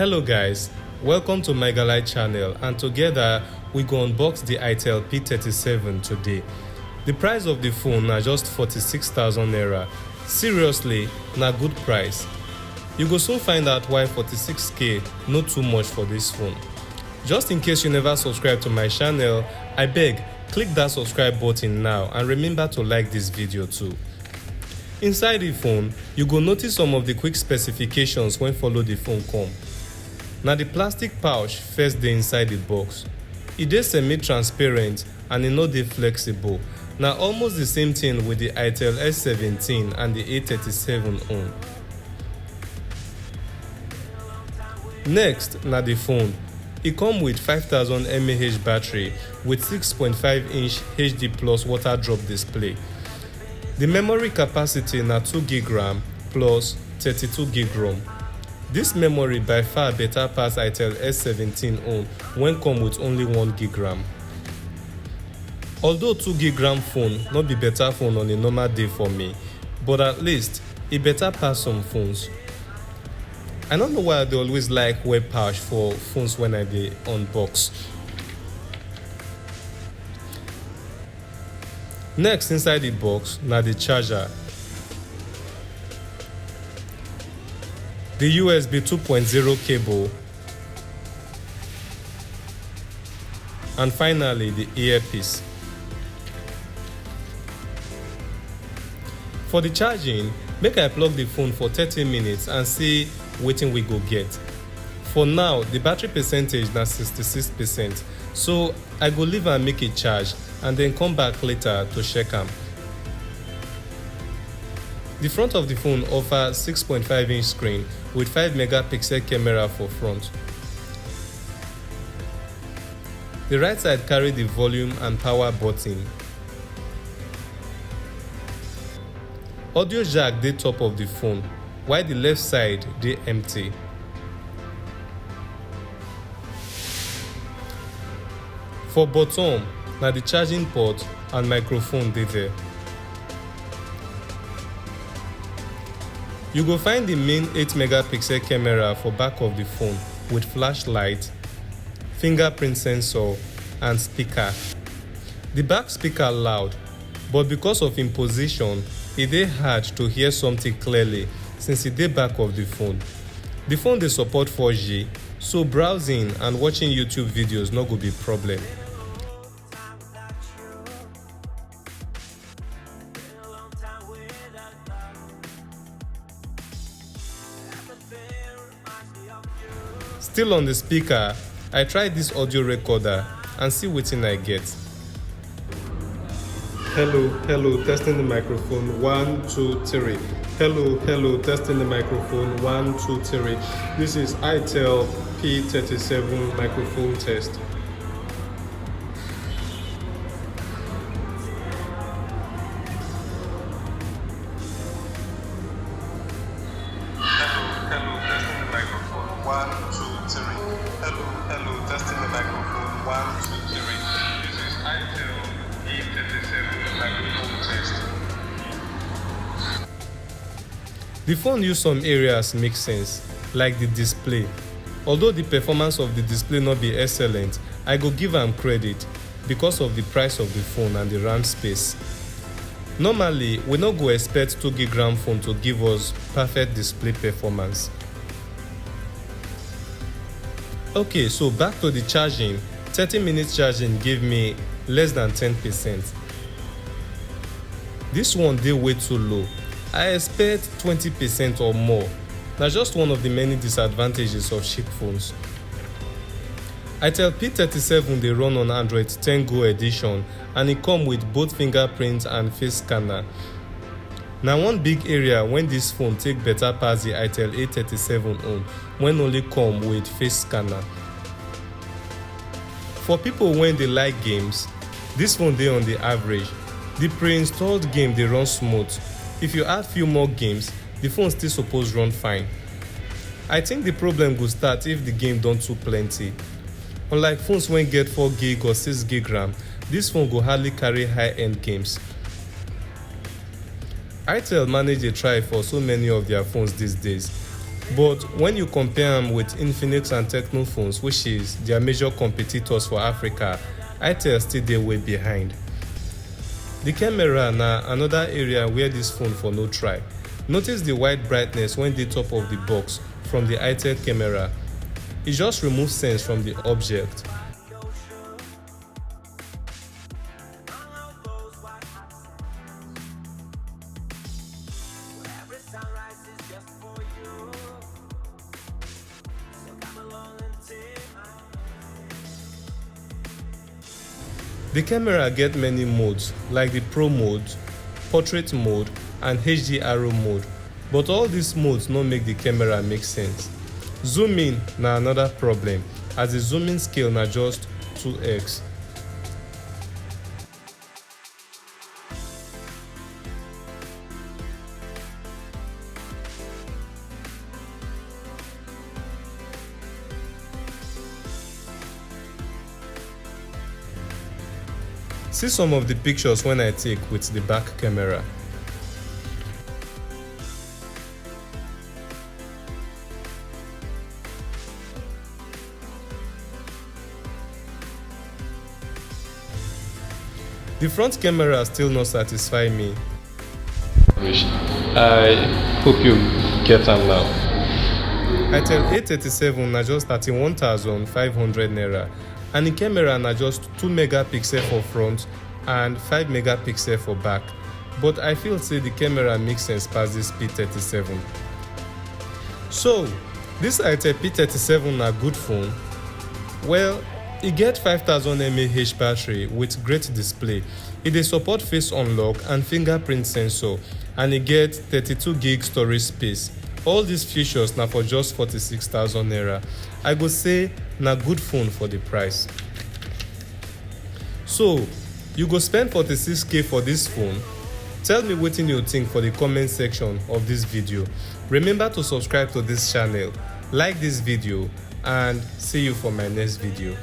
Hello guys, welcome to my Galite channel, and together we go unbox the Itel P37 today. The price of the phone na just 46,000 naira. Seriously, na good price. You go soon find out why 46k not too much for this phone. Just in case you never subscribe to my channel, I beg, click that subscribe button now and remember to like this video too. Inside the phone, you go notice some of the quick specifications when follow the phone come. Now the plastic pouch first dey inside the box. It dey semi-transparent and e no dey flexible. Now almost the same thing with the Itel S17 and the A37 own. Next, na the phone. E come with 5000 mAh battery with 6.5-inch HD plus Waterdrop display. The memory capacity na 2GB RAM plus 32GB ROM. This memory by far better pass Itel S17 own when come with only 1GB RAM. Although 2GB RAM phone not be better phone on a normal day for me, but at least e better pass some phones. I don't know why they always like wear pouch for phones when I dey unbox. Next inside the box na the charger. The USB 2.0 cable, and finally the earpiece. For the charging, make I plug the phone for 30 minutes and see wetin we go get. For now, the battery percentage na 66%, so I go leave am make it charge and then come back later to check am. The front of the phone offers 6.5-inch screen with 5-megapixel camera for front. The right side carry the volume and power button. Audio jack dey top of the phone, while the left side dey empty. For bottom, na the charging port and microphone dey there. You go find the main 8-megapixel camera for back of the phone with flashlight, fingerprint sensor and speaker. The back speaker loud, but because of im position, e dey hard to hear something clearly since e dey back of the phone. The phone dey support 4G, so browsing and watching YouTube videos no go be problem. Still on the speaker, I tried this audio recorder and see wetin I get. Hello, testing the microphone, 1, 2, 3. Hello, testing the microphone, 1, 2, 3. This is Itel P37 microphone test. Hello, testing the microphone, 1, 2, 3. Hello, testing the microphone, 1, 2, 3. This is Itel P37 microphone test. The phone use some areas make sense, like the display. Although the performance of the display not be excellent, I go give am credit because of the price of the phone and the RAM space. Normally, we no go expect 2GB RAM phone to give us perfect display performance. Okay, so back to the charging. 30 minutes charging gave me less than 10%. This one dey way too low. I expect 20% or more. Na just one of the many disadvantages of cheap phones. Itel P37 dey run on Android 10 Go edition and e come with both fingerprint and face scanner. Na one big area when this phone take better pass the Itel A37 own when only come with face scanner. For people when dey like games, this phone dey on the average. The pre-installed game dey run smooth. If you add few more games, the phone still suppose run fine. I think the problem go start if the game don too plenty. Unlike phones wey get 4GB or 6GB RAM, this phone go hardly carry high-end games. Itel manage dey try for so many of their phones these days. But when you compare them with Infinix and Tecno phones, which is their major competitors for Africa, Itel still dey way behind. The camera na another area where this phone for no try. Notice the white brightness when dey top of the box from the Itel camera. It just removes sense from the object. The camera get many modes like the Pro mode, Portrait mode and HDRO mode, but all these modes no make the camera make sense. Zoom in na another problem as the zooming scale na just 2x. See some of the pictures when I take with the back camera. The front camera still not satisfy me. I hope you get them now. Itel P37 na just 31,500 naira. And the camera na just 2 megapixel for front and 5 megapixel for back. But I feel say the camera makes sense past this P37. So, this Itel P37 na good phone. Well, it get 5000 mAh battery with great display. It dey support face unlock and fingerprint sensor, and it get 32 gig storage space. All these features na for just 46,000 naira. I go say na good phone for the price. So, you go spend 46k for this phone? Tell me wetin you think for the comment section of this video. Remember to subscribe to this channel, like this video, and see you for my next video.